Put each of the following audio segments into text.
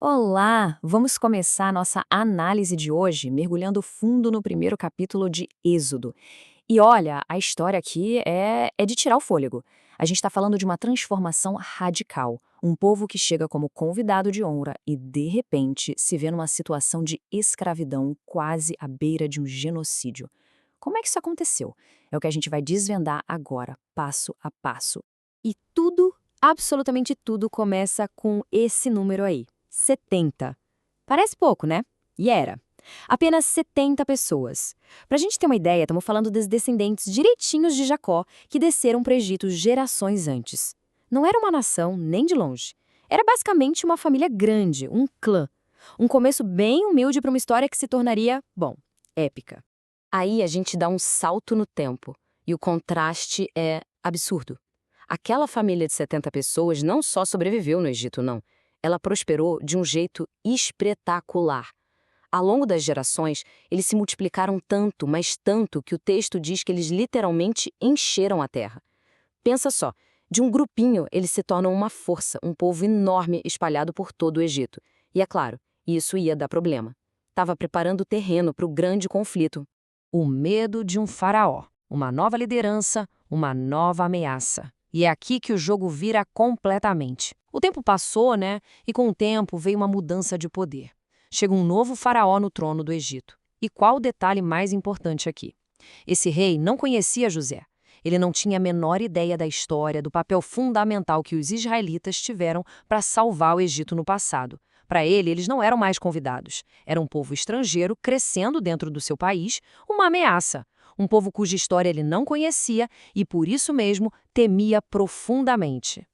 Olá! Vamos começar nossa análise de hoje mergulhando fundo no primeiro capítulo de Êxodo. E olha, a história aqui é de tirar o fôlego. A gente está falando de uma transformação radical. Um povo que chega como convidado de honra e, de repente, se vê numa situação de escravidão quase à beira de um genocídio. Como é que isso aconteceu? É o que a gente vai desvendar agora, passo a passo. E tudo, absolutamente tudo, começa com esse número aí: 70. Parece pouco, né? E era. Apenas 70 pessoas. Pra gente ter uma ideia, estamos falando dos descendentes direitinhos de Jacó, que desceram para o Egito gerações antes. Não era uma nação, nem de longe. Era basicamente uma família grande, um clã. Um começo bem humilde para uma história que se tornaria, bom, épica. Aí a gente dá um salto no tempo, e o contraste é absurdo. Aquela família de 70 pessoas não só sobreviveu no Egito, não. Ela prosperou de um jeito espetacular. Ao longo das gerações, eles se multiplicaram tanto, mas tanto, que o texto diz que eles literalmente encheram a terra. Pensa só, de um grupinho eles se tornam uma força, um povo enorme espalhado por todo o Egito. E é claro, isso ia dar problema. Estava preparando o terreno para o grande conflito. O medo de um faraó, uma nova liderança, uma nova ameaça. E é aqui que o jogo vira completamente. O tempo passou, né? E com o tempo veio uma mudança de poder. Chega um novo faraó no trono do Egito. E qual o detalhe mais importante aqui? Esse rei não conhecia José. Ele não tinha a menor ideia da história, do papel fundamental que os israelitas tiveram para salvar o Egito no passado. Para ele, eles não eram mais convidados. Era um povo estrangeiro crescendo dentro do seu país, uma ameaça. Um povo cuja história ele não conhecia e, por isso mesmo, temia profundamente.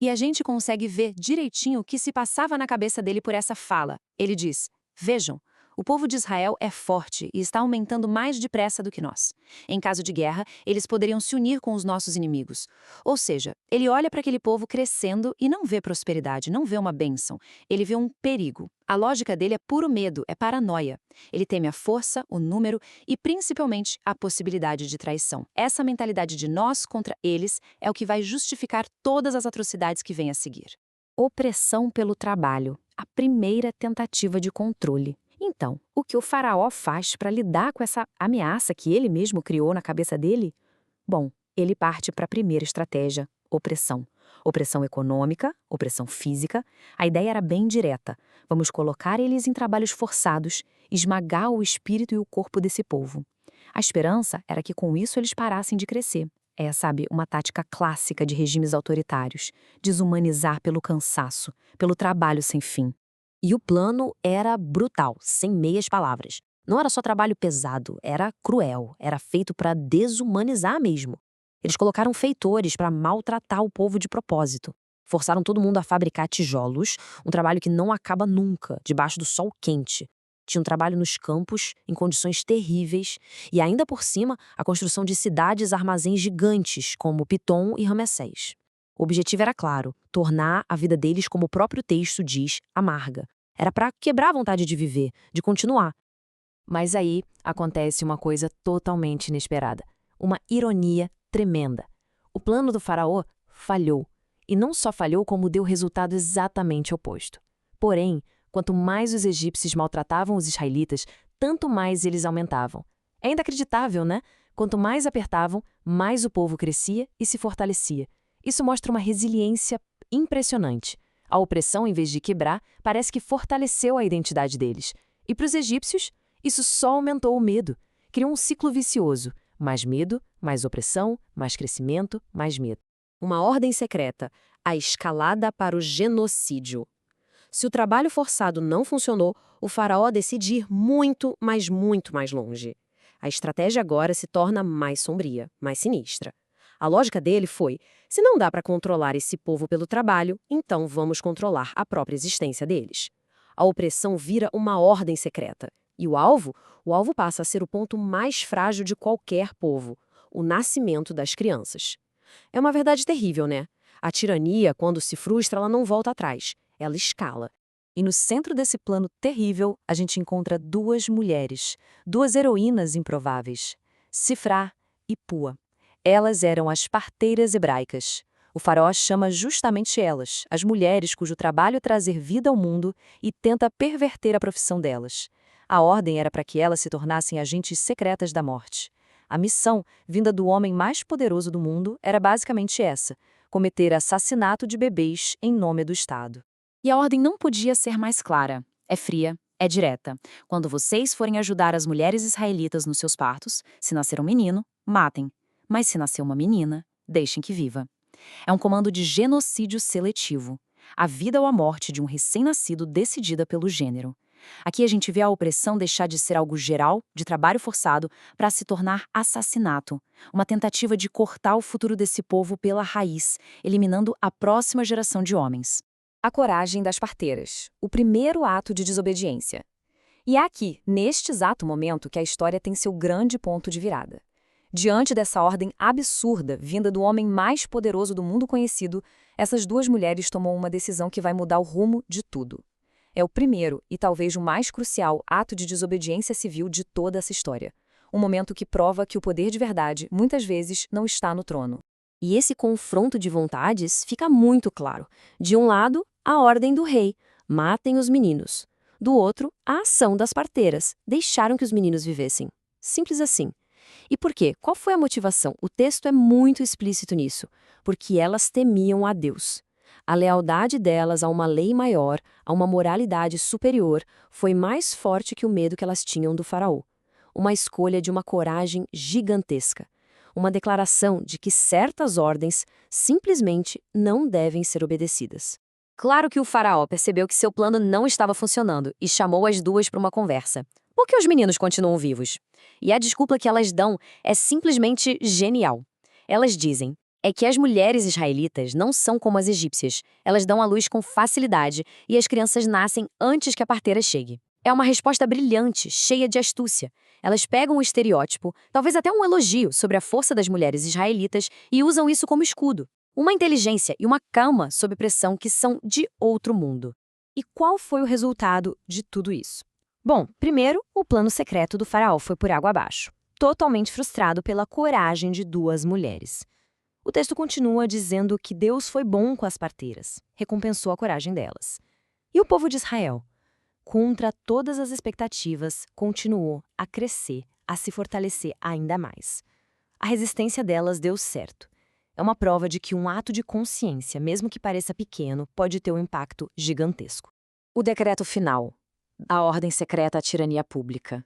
E a gente consegue ver direitinho o que se passava na cabeça dele por essa fala. Ele diz: Vejam, o povo de Israel é forte e está aumentando mais depressa do que nós. Em caso de guerra, eles poderiam se unir com os nossos inimigos. Ou seja, ele olha para aquele povo crescendo e não vê prosperidade, não vê uma bênção. Ele vê um perigo. A lógica dele é puro medo, é paranoia. Ele teme a força, o número e, principalmente, a possibilidade de traição. Essa mentalidade de nós contra eles é o que vai justificar todas as atrocidades que vêm a seguir. Opressão pelo trabalho, a primeira tentativa de controle. Então, o que o faraó faz para lidar com essa ameaça que ele mesmo criou na cabeça dele? Bom, ele parte para a primeira estratégia: opressão. Opressão econômica, opressão física. A ideia era bem direta. Vamos colocar eles em trabalhos forçados, esmagar o espírito e o corpo desse povo. A esperança era que com isso eles parassem de crescer. É, sabe, uma tática clássica de regimes autoritários: desumanizar pelo cansaço, pelo trabalho sem fim. E o plano era brutal, sem meias palavras. Não era só trabalho pesado, era cruel, era feito para desumanizar mesmo. Eles colocaram feitores para maltratar o povo de propósito. Forçaram todo mundo a fabricar tijolos, um trabalho que não acaba nunca, debaixo do sol quente. Tinha um trabalho nos campos, em condições terríveis, e ainda por cima, a construção de cidades-armazéns gigantes, como Pitom e Ramessés. O objetivo era claro: tornar a vida deles, como o próprio texto diz, amarga. Era para quebrar a vontade de viver, de continuar. Mas aí acontece uma coisa totalmente inesperada. Uma ironia tremenda. O plano do faraó falhou. E não só falhou, como deu resultado exatamente oposto. Porém, quanto mais os egípcios maltratavam os israelitas, tanto mais eles aumentavam. É inacreditável, né? Quanto mais apertavam, mais o povo crescia e se fortalecia. Isso mostra uma resiliência impressionante. A opressão, em vez de quebrar, parece que fortaleceu a identidade deles. E para os egípcios, isso só aumentou o medo. Criou um ciclo vicioso. Mais medo, mais opressão, mais crescimento, mais medo. Uma ordem secreta: a escalada para o genocídio. Se o trabalho forçado não funcionou, o faraó decide ir muito, mas muito mais longe. A estratégia agora se torna mais sombria, mais sinistra. A lógica dele foi: se não dá para controlar esse povo pelo trabalho, então vamos controlar a própria existência deles. A opressão vira uma ordem secreta. E o alvo passa a ser o ponto mais frágil de qualquer povo: o nascimento das crianças. É uma verdade terrível, né? A tirania, quando se frustra, ela não volta atrás, ela escala. E no centro desse plano terrível, a gente encontra duas mulheres, duas heroínas improváveis: Sifrá e Pua. Elas eram as parteiras hebraicas. O faraó chama justamente elas, as mulheres cujo trabalho é trazer vida ao mundo, e tenta perverter a profissão delas. A ordem era para que elas se tornassem agentes secretas da morte. A missão, vinda do homem mais poderoso do mundo, era basicamente essa: cometer assassinato de bebês em nome do Estado. E a ordem não podia ser mais clara. É fria, é direta. Quando vocês forem ajudar as mulheres israelitas nos seus partos, se nascer um menino, matem. Mas se nascer uma menina, deixem que viva. É um comando de genocídio seletivo. A vida ou a morte de um recém-nascido decidida pelo gênero. Aqui a gente vê a opressão deixar de ser algo geral, de trabalho forçado, para se tornar assassinato. Uma tentativa de cortar o futuro desse povo pela raiz, eliminando a próxima geração de homens. A coragem das parteiras, o primeiro ato de desobediência. E é aqui, neste exato momento, que a história tem seu grande ponto de virada. Diante dessa ordem absurda, vinda do homem mais poderoso do mundo conhecido, essas duas mulheres tomam uma decisão que vai mudar o rumo de tudo. É o primeiro, e talvez o mais crucial, ato de desobediência civil de toda essa história. Um momento que prova que o poder de verdade, muitas vezes, não está no trono. E esse confronto de vontades fica muito claro. De um lado, a ordem do rei: matem os meninos. Do outro, a ação das parteiras: deixaram que os meninos vivessem. Simples assim. E por quê? Qual foi a motivação? O texto é muito explícito nisso. Porque elas temiam a Deus. A lealdade delas a uma lei maior, a uma moralidade superior, foi mais forte que o medo que elas tinham do faraó. Uma escolha de uma coragem gigantesca. Uma declaração de que certas ordens simplesmente não devem ser obedecidas. Claro que o faraó percebeu que seu plano não estava funcionando e chamou as duas para uma conversa. Por que os meninos continuam vivos? E a desculpa que elas dão é simplesmente genial. Elas dizem: é que as mulheres israelitas não são como as egípcias. Elas dão à luz com facilidade e as crianças nascem antes que a parteira chegue. É uma resposta brilhante, cheia de astúcia. Elas pegam o estereótipo, talvez até um elogio sobre a força das mulheres israelitas, e usam isso como escudo. Uma inteligência e uma calma sob pressão que são de outro mundo. E qual foi o resultado de tudo isso? Bom, primeiro, o plano secreto do faraó foi por água abaixo, totalmente frustrado pela coragem de duas mulheres. O texto continua dizendo que Deus foi bom com as parteiras, recompensou a coragem delas. E o povo de Israel, contra todas as expectativas, continuou a crescer, a se fortalecer ainda mais. A resistência delas deu certo. É uma prova de que um ato de consciência, mesmo que pareça pequeno, pode ter um impacto gigantesco. O decreto final. A ordem secreta à tirania pública.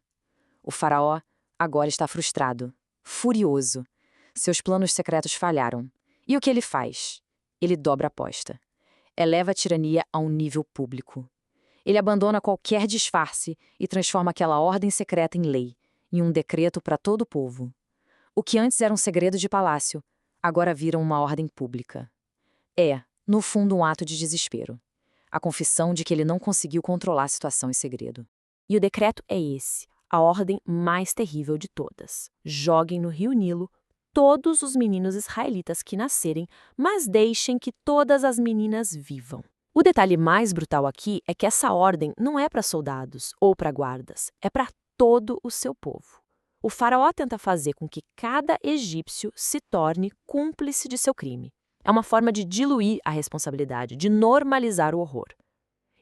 O faraó agora está frustrado, furioso. Seus planos secretos falharam. E o que ele faz? Ele dobra a aposta. Eleva a tirania a um nível público. Ele abandona qualquer disfarce e transforma aquela ordem secreta em lei, em um decreto para todo o povo. O que antes era um segredo de palácio, agora vira uma ordem pública. É, no fundo, um ato de desespero. A confissão de que ele não conseguiu controlar a situação em segredo. E o decreto é esse, a ordem mais terrível de todas. Joguem no rio Nilo todos os meninos israelitas que nascerem, mas deixem que todas as meninas vivam. O detalhe mais brutal aqui é que essa ordem não é para soldados ou para guardas, é para todo o seu povo. O faraó tenta fazer com que cada egípcio se torne cúmplice de seu crime. É uma forma de diluir a responsabilidade, de normalizar o horror.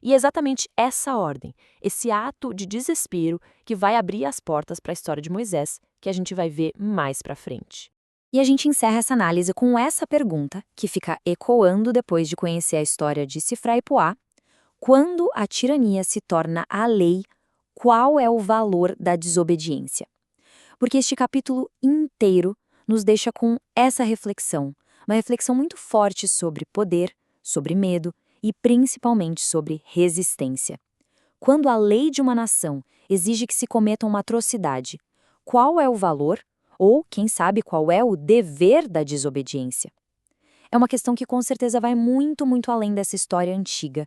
E é exatamente essa ordem, esse ato de desespero, que vai abrir as portas para a história de Moisés, que a gente vai ver mais para frente. E a gente encerra essa análise com essa pergunta, que fica ecoando depois de conhecer a história de Sifra e Puá. Quando a tirania se torna a lei, qual é o valor da desobediência? Porque este capítulo inteiro nos deixa com essa reflexão, uma reflexão muito forte sobre poder, sobre medo e principalmente sobre resistência. Quando a lei de uma nação exige que se cometa uma atrocidade, qual é o valor, ou, quem sabe, qual é o dever da desobediência? É uma questão que com certeza vai muito, muito além dessa história antiga.